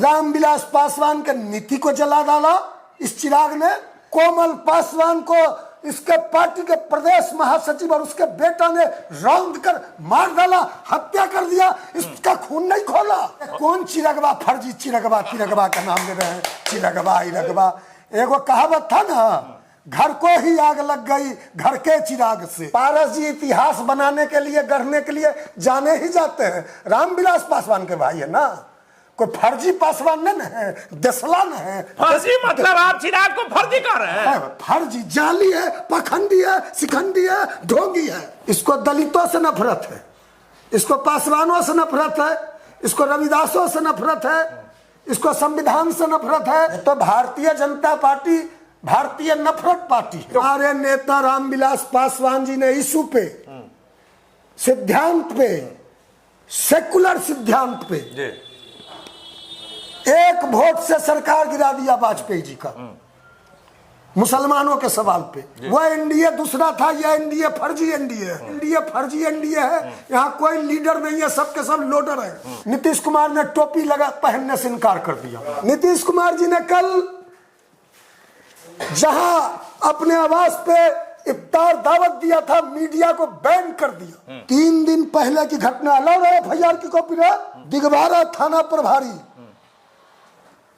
रामविलास पासवान के नीति को जला डाला इस चिराग ने। कोमल पासवान को इसके पार्टी के प्रदेश महासचिव और उसके बेटा ने रौंद कर मार डाला, हत्या कर दिया। इसका खून नहीं खोला। कौन चिरगवा, फर्जी चिरगवा, तिरगवा का नाम ले रहे हैं, चिरगवा इरगवा। एगो कहावत था ना, घर को ही आग लग गई घर के चिराग से। पारस जी इतिहास बनाने के लिए, गढ़ने के लिए जाने ही जाते हैं। रामविलास पासवान के भाई है ना, कोई फर्जी पासवान नहीं है, देसला नहीं है। फर्जी मतलब आप चिराग को फर्जी कर रहे हैं? फर्जी, जाली है, पखंडी है, शिखंडी है, ढोंगी है। इसको दलितों से नफरत है, इसको पासवानों से नफरत है, इसको रविदासों से नफरत है, इसको संविधान से नफरत है। तो भारतीय जनता पार्टी भारतीय नफरत पार्टी है। हमारे नेता रामविलास पासवान जी ने इशू पे, सिद्धांत पे, सेकुलर सिद्धांत पे एक वोट से सरकार गिरा दिया वाजपेयी जी का, मुसलमानों के सवाल पे। वह एनडीए दूसरा था, यह एनडीए फर्जी एनडीए है। एनडीए फर्जी एनडीए है, यहाँ कोई लीडर नहीं है, सबके सब लोडर है। नीतीश कुमार ने टोपी लगा पहनने से इनकार कर दिया। नीतीश कुमार जी ने कल जहां अपने आवास पे इफ्तार दावत दिया था, मीडिया को बैन कर दिया। 3 दिन पहले की घटना, लो रहे एफआईआर की कॉपी रहे, दिगवारा थाना प्रभारी,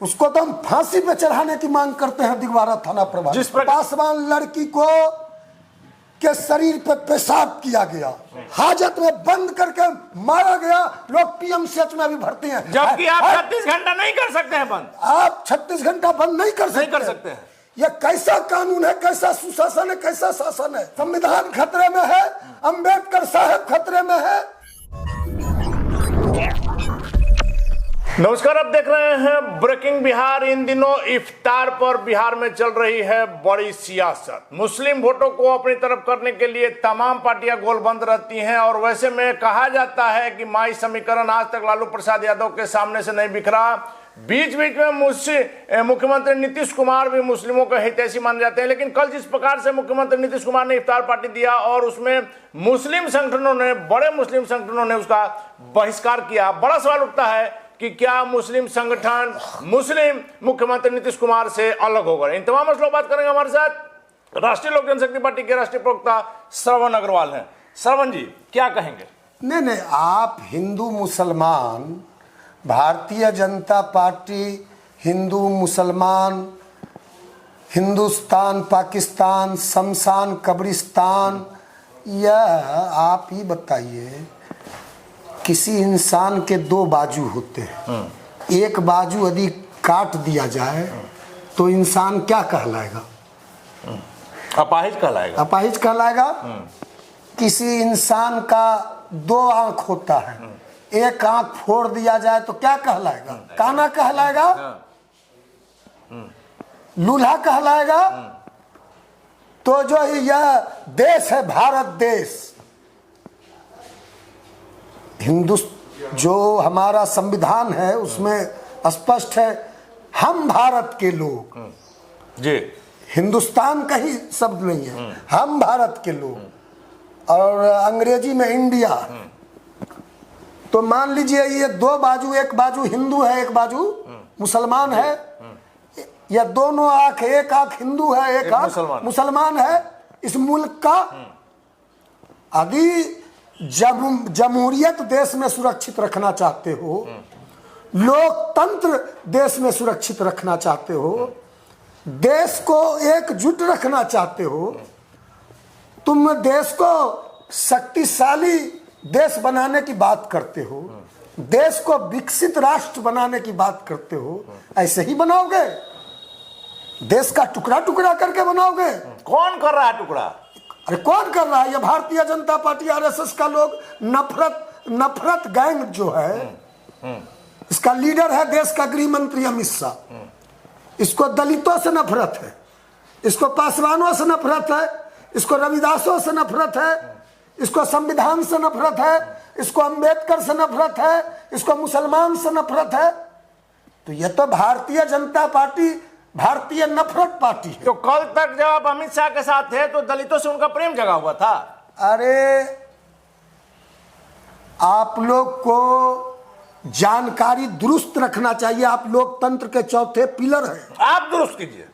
उसको तो हम फांसी पे चढ़ाने की मांग करते हैं। दिगवारा थाना प्रभारी, जिस पर पासवान लड़की को के शरीर पे पेशाब किया गया, हाजत में बंद करके मारा गया। लोग पीएमसीएच में भी भर्ती हैं, जबकि आप 36 घंटा नहीं कर सकते हैं बंद। आप 36 घंटा बंद नहीं कर सकते हैं। यह कैसा कानून है, कैसा सुशासन है, कैसा शासन है? संविधान खतरे में है, अंबेडकर साहब खतरे में है। नमस्कार, आप देख रहे हैं ब्रेकिंग बिहार। इन दिनों इफ्तार पर बिहार में चल रही है बड़ी सियासत। मुस्लिम वोटों को अपनी तरफ करने के लिए तमाम पार्टियां गोलबंद रहती हैं और वैसे में कहा जाता है कि माई समीकरण आज तक लालू प्रसाद यादव के सामने से नहीं बिखरा। बीच बीच में मुख्यमंत्री नीतीश कुमार भी मुस्लिमों के हितैषी माने जाते हैं, लेकिन कल जिस प्रकार से मुख्यमंत्री नीतीश कुमार ने इफ्तार पार्टी दिया और उसमें मुस्लिम संगठनों ने, बड़े मुस्लिम संगठनों ने उसका बहिष्कार किया, बड़ा सवाल उठता है कि क्या मुस्लिम संगठन मुस्लिम मुख्यमंत्री नीतीश कुमार से अलग हो गए? इन तमाम मसलों बात करेंगे। हमारे साथ राष्ट्रीय लोक जनशक्ति पार्टी के राष्ट्रीय प्रवक्ता श्रवण अग्रवाल हैं। श्रवण जी, क्या कहेंगे? नहीं, आप हिंदू मुसलमान, भारतीय जनता पार्टी हिंदू मुसलमान, हिंदुस्तान पाकिस्तान, शमशान कब्रिस्तान, यह आप ही बताइए। किसी इंसान के 2 बाजू होते हैं, एक बाजू यदि काट दिया जाए तो इंसान क्या कहलाएगा? अपाहिज कहलाएगा। अपाहिज कहलाएगा। किसी इंसान का 2 आंख होता है, एक आंख फोड़ दिया जाए तो क्या कहलाएगा? काना कहलाएगा, लूल्हा कहलाएगा। तो जो यह देश है भारत देश, जो हमारा संविधान है उसमें स्पष्ट है हम भारत के लोग जी। हिंदुस्तान का ही शब्द नहीं है, हम भारत के लोग। और अंग्रेजी में इंडिया। तो मान लीजिए ये 2 बाजू, एक बाजू हिंदू है, एक बाजू मुसलमान है। या दोनों आंख, एक आंख हिंदू है, एक आंख मुसलमान है इस मुल्क का। यदि जमहूरियत देश में सुरक्षित रखना चाहते हो, लोकतंत्र देश में सुरक्षित रखना चाहते हो, देश को एकजुट रखना चाहते हो, तुम देश को शक्तिशाली देश बनाने की बात करते हो, देश को विकसित राष्ट्र बनाने की बात करते हो, ऐसे ही बनाओगे? देश का टुकड़ा टुकड़ा करके बनाओगे? कौन कर रहा है टुकड़ा? अरे कौन कर रहा है? ये भारतीय जनता पार्टी, आरएसएस का लोग, नफरत गैंग जो है, इसका लीडर है देश का गृह मंत्री अमित शाह। इसको दलितों से नफरत है, इसको पासवानों से नफरत है, इसको रविदासों से नफरत है, इसको संविधान से नफरत है, इसको अंबेडकर से नफरत है, इसको मुसलमान से नफरत है। तो यह तो भारतीय जनता पार्टी भारतीय नफरत पार्टी है। तो कल तक जब आप अमित शाह के साथ थे तो दलितों से उनका प्रेम जगा हुआ था। अरे आप लोग को जानकारी दुरुस्त रखना चाहिए। आप लोकतंत्र के चौथे पिलर हैं। आप दुरुस्त कीजिए।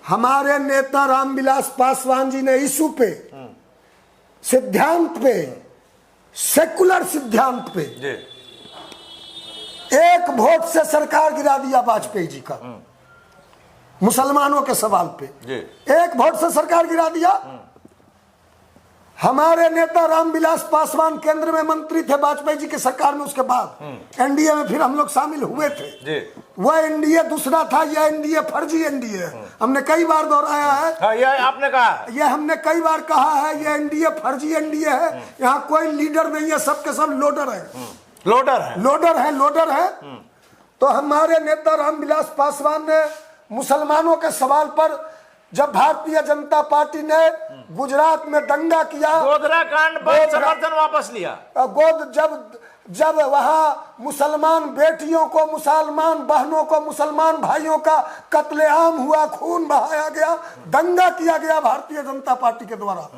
हमारे नेता रामविलास पासवान जी ने इशू पे, सिद्धांत पे, सेकुलर सिद्धांत पे जी। एक वोट से सरकार गिरा दिया वाजपेयी जी का। मुसलमानों के सवाल पे जी। एक वोट से सरकार गिरा दिया। हमारे नेता रामविलास पासवान केंद्र में मंत्री थे वाजपेयी जी की सरकार में, उसके बाद एनडीए में फिर हम लोग शामिल हुए थे जी। वह एनडीए दूसरा था, यह एनडीए फर्जी एनडीए। हमने कई बार दोहराया है। हाँ, ये आपने कहा, यह हमने कई बार कहा है, यह एनडीए फर्जी एनडीए है। यहाँ कोई लीडर नहीं है, सबके सब लोडर है। लोडर है, लोडर है, लोडर है। तो हमारे नेता रामविलास पासवान ने मुसलमानों के सवाल पर, जब भारतीय जनता पार्टी ने गुजरात में दंगा किया, गोधरा कांड पर समर्थन वापस लिया, जब वहां मुसलमान बेटियों को, मुसलमान बहनों को, मुसलमान भाइयों का कत्लेआम हुआ, खून बहाया गया, दंगा किया गया भारतीय जनता पार्टी के द्वारा,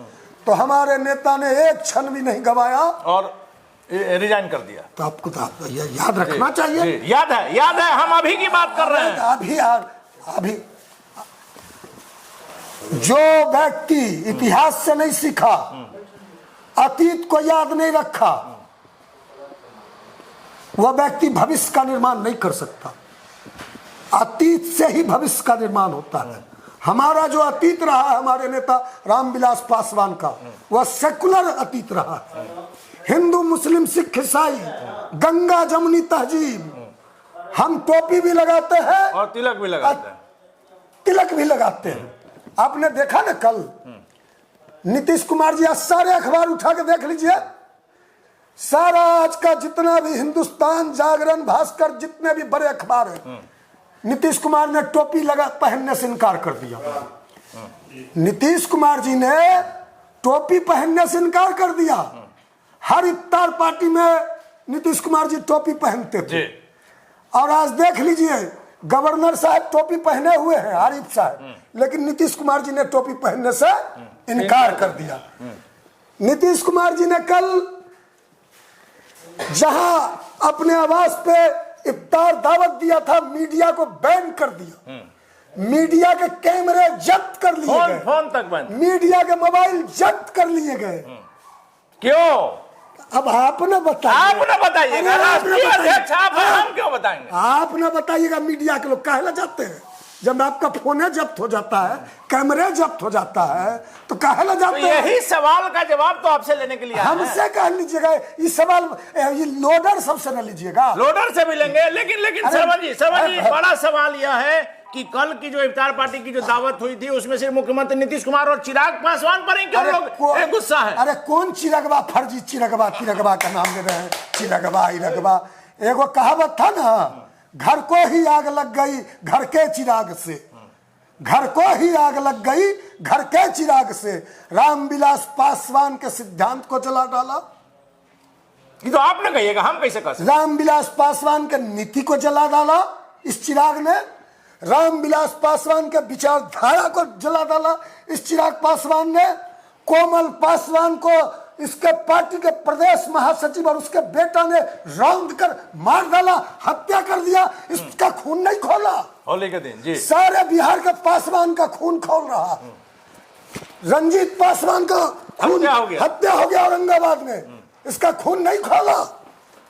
तो हमारे नेता ने एक क्षण भी नहीं गवाया और रिजाइन कर दिया। तो आपको तो याद रखना चाहिए। याद है, हम अभी की बात कर रहे हैं। अभी जो व्यक्ति इतिहास से नहीं सीखा, अतीत को याद नहीं रखा, वह व्यक्ति भविष्य का निर्माण नहीं कर सकता। अतीत से ही भविष्य का निर्माण होता है। हमारा जो अतीत रहा है, हमारे नेता रामविलास पासवान का, वह सेकुलर अतीत रहा है। हिंदू, मुस्लिम, सिख, ईसाई, गंगा जमुनी तहजीब, हम टोपी भी लगाते हैं और तिलक भी लगाते हैं। तिलक भी लगाते हैं। आपने देखा ना कल नीतीश कुमार जी, आज सारे अखबार उठा के देख लीजिए, सारा आज का जितना भी हिंदुस्तान जागरण, भास्कर, जितने भी बड़े अखबार हैं, नीतीश कुमार ने टोपी पहनने से इनकार कर दिया। नीतीश कुमार जी ने टोपी पहनने से इनकार कर दिया। हर इफ्तार पार्टी में नीतीश कुमार जी टोपी पहनते थे। और आज देख लीजिए, गवर्नर साहब टोपी पहने हुए हैं, आरिफ साहब, लेकिन नीतीश कुमार जी ने टोपी पहनने से इनकार कर दिया। नीतीश कुमार जी ने कल जहां अपने आवास पे इफ्तार दावत दिया था, मीडिया को बैन कर दिया। मीडिया के कैमरे जब्त कर लिए गए, फोन तक बंद, मीडिया के मोबाइल जब्त कर लिए गए। क्यों? अब आप न बताइए, हम क्यों बताएंगे? आप न बताइएगा। मीडिया के लोग काहे जाते हैं? जब आपका फोन जब्त हो जाता है, कैमरे जब्त हो जाता है, तो काहे जाते हैं? यही सवाल का जवाब तो आपसे लेने के लिए हमसे कह लीजिएगा। इस सवाल, ये लोडर सबसे न लीजिएगा। लोडर से भी लेंगे, लेकिन सरवन जी, बड़ा सवाल यह है कि कल की जो इफ्तार पार्टी की जो दावत हुई थी, उसमें सिर्फ मुख्यमंत्री नीतीश कुमार और चिराग पासवान पर ही क्यों लोग गुस्सा है? अरे कौन चिरगवा? फर्जी चिरगवा, तिरगवा का नाम दे रहे हैं, चिरगवा, इरगवा। एगो कहावत था ना, घर को ही आग लग गई घर के चिराग से, घर को ही आग लग गई घर के चिराग से। रामविलास पासवान के सिद्धांत को जला डाला। ये तो आपने कहिएगा, हम कैसे कर सकते? रामविलास पासवान के नीति को जला डाला इस चिराग ने। रामविलास पासवान के विचारधारा को जला डाला इस चिराग पासवान ने। कोमल पासवान को इसके पार्टी के प्रदेश महासचिव और उसके बेटा ने रौंद कर मार डाला, हत्या कर दिया। इसका खून नहीं खोला। होली के दिन जी सारे बिहार के पासवान का खून खोल रहा। रंजीत पासवान का खून हत्या हो गया औरंगाबाद में, इसका खून नहीं खोला।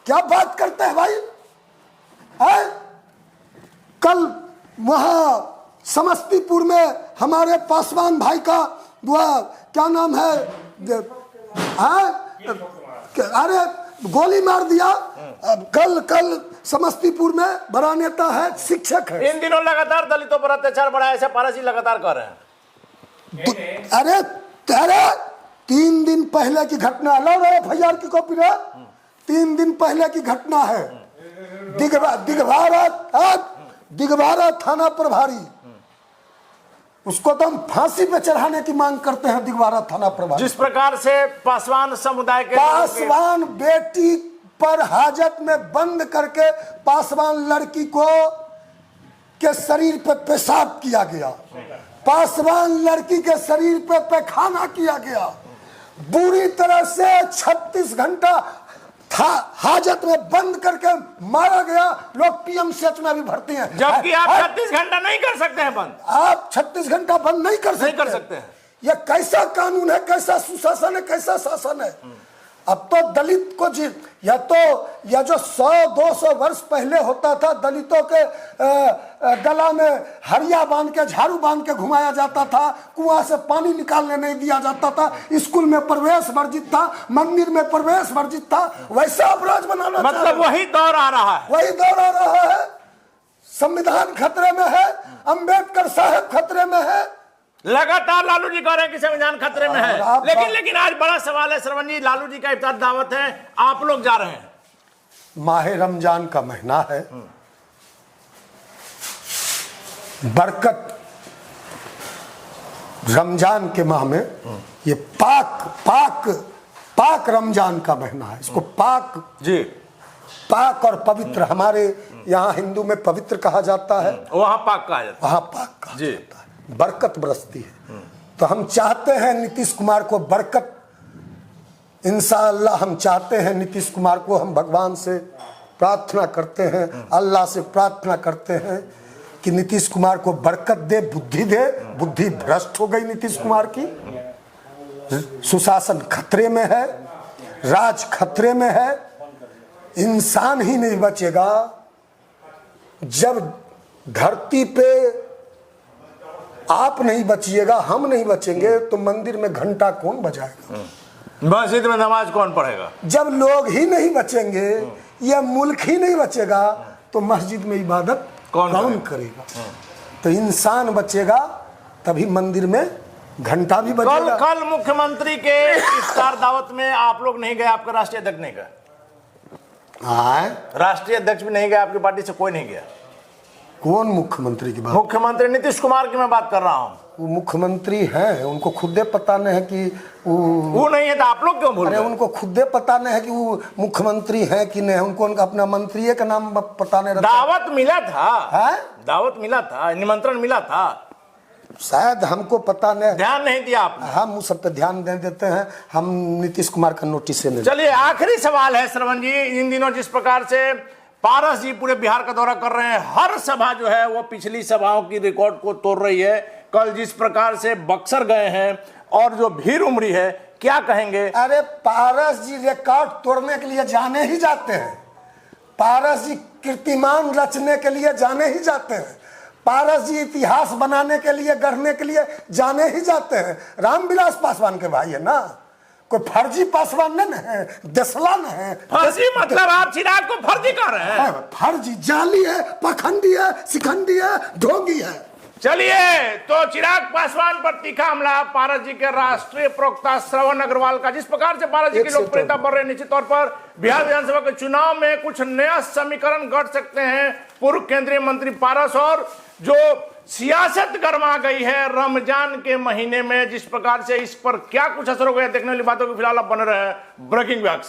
क्या बात करते हैं भाई? है? कल वहां समस्तीपुर में हमारे पासवान भाई का क्या नाम है, अरे गोली मार दिया। कल समस्तीपुर में बड़ा नेता है, शिक्षक है। इन दिनों लगातार दलितों पर अत्याचार बढ़ा, ऐसे पारसी लगातार कर रहे हैं। अरे 3 दिन पहले की घटना, लो FIR की कॉपी है। 3 दिन पहले की घटना है। दिगवारा थाना प्रभारी, उसको तो हम फांसी पे चढ़ाने की मांग करते हैं। दिगवारा थाना प्रभारी, जिस प्रकार से पासवान समुदाय के पासवान बेटी पर हाजत में बंद करके पासवान लड़की को के शरीर पे पेशाब किया गया, पासवान लड़की के शरीर पे पैखाना किया गया, बुरी तरह से 36 घंटा था हाजत में बंद करके मारा गया, लोग पीएमसीएच में भी भर्ती हैं। जबकि आप 36 घंटा नहीं कर सकते हैं बंद। आप 36 घंटा बंद नहीं कर सकते हैं। यह कैसा कानून है, कैसा सुशासन है, कैसा शासन है। अब तो दलित को यह जो 100-200 वर्ष पहले होता था, दलितों के गला में हरिया बांध के, झाड़ू बांध के घुमाया जाता था, कुआं से पानी निकालने नहीं दिया जाता था, स्कूल में प्रवेश वर्जित था, मंदिर में प्रवेश वर्जित था, वैसा अपराध बनाना मतलब वही दौर आ रहा है, वही दौर आ रहा है। संविधान खतरे में है, अंबेडकर साहब खतरे में है, लगातार लालू जी कह रहे हैं कि संविधान खतरे में है। लेकिन आज बड़ा सवाल है श्रवण जी, लालू जी का इफ्तार दावत है, आप लोग जा रहे हैं। माह रमजान का महीना है, बरकत रमजान के माह में ये पाक रमजान का महीना है। इसको पाक और पवित्र, हमारे यहाँ हिंदू में पवित्र कहा जाता है, वहां पाक कहा जाता है, वहां पाक कहा जाता है। बरकत बरसती है, तो हम चाहते हैं नीतीश कुमार को बरकत, इंशाअल्लाह हम चाहते हैं नीतीश कुमार को, हम भगवान से प्रार्थना करते हैं, अल्लाह से प्रार्थना करते हैं कि नीतीश कुमार को बरकत दे, बुद्धि दे। बुद्धि भ्रष्ट हो गई नीतीश कुमार की, सुशासन खतरे में है, राज खतरे में है, इंसान ही नहीं बचेगा। जब धरती पे आप नहीं बचिएगा, हम नहीं बचेंगे, तो मंदिर में घंटा कौन बजाएगा, मस्जिद में नमाज कौन पढ़ेगा। जब लोग ही नहीं बचेंगे, यह मुल्क ही नहीं बचेगा, तो मस्जिद में इबादत कौन करेगा। तो इंसान बचेगा तभी मंदिर में घंटा भी बजेगा। कल मुख्यमंत्री के इफ्तार दावत में आप लोग नहीं गए, आपका राष्ट्रीय अध्यक्ष नहीं गया, राष्ट्रीय अध्यक्ष भी नहीं गया, आपकी पार्टी से कोई नहीं गया। कौन मुख्यमंत्री की बात? मुख्यमंत्री नीतीश कुमार की मैं बात कर रहा हूँ। वो मुख्यमंत्री हैं, उनको खुदे पता नहीं है कि वो नहीं है, तो आप लोग क्यों बोल रहे हैं? उनको खुदे पता नहीं है कि वो मुख्यमंत्री हैं कि नहीं, उनको अपना मंत्री का नाम पता नहीं रहता। दावत मिला था, दावत मिला था, निमंत्रण मिला था, शायद हमको पता नहीं, ध्यान नहीं दिया आपने। हम उस सब पे ध्यान दे देते हैं, हम नीतीश कुमार का नोटिस नहीं। चलिए आखिरी सवाल है श्रवण जी, इन दिनों जिस प्रकार से पारस जी पूरे बिहार का दौरा कर रहे हैं, हर सभा जो है वो पिछली सभाओं की रिकॉर्ड को तोड़ रही है। कल जिस प्रकार से बक्सर गए हैं और जो भीड़ उमड़ी है, क्या कहेंगे? अरे पारस जी रिकॉर्ड तोड़ने के लिए जाने ही जाते हैं, पारस जी कीर्तिमान रचने के लिए जाने ही जाते हैं, पारस जी इतिहास बनाने के लिए, गढ़ने के लिए जाने ही जाते हैं। रामविलास पासवान के भाई है ना, कोई फर्जी पासवान नहीं है, देसला नहीं है। फर्जी मतलब आप चिराग को फर्जी कर रहे हैं? फर्जी, जाली है, पखंडी है, शिखंडी है, ढोंगी है। चलिए, तो चिराग पासवान पर तीखा हमला पारस जी के राष्ट्रीय प्रवक्ता श्रवण अग्रवाल का। जिस प्रकार से पारस जी की लोकप्रियता बढ़ रही है, निश्चित तौर पर बिहार विधानसभा के चुनाव में कुछ नया समीकरण घट सकते हैं। पूर्व केंद्रीय मंत्री पारस और जो सियासत गर्मा गई है रमजान के महीने में, जिस प्रकार से इस पर क्या कुछ असर हो गया देखने वाली बातों की फिलहाल आप बने रहे ब्रेकिंग विभाग।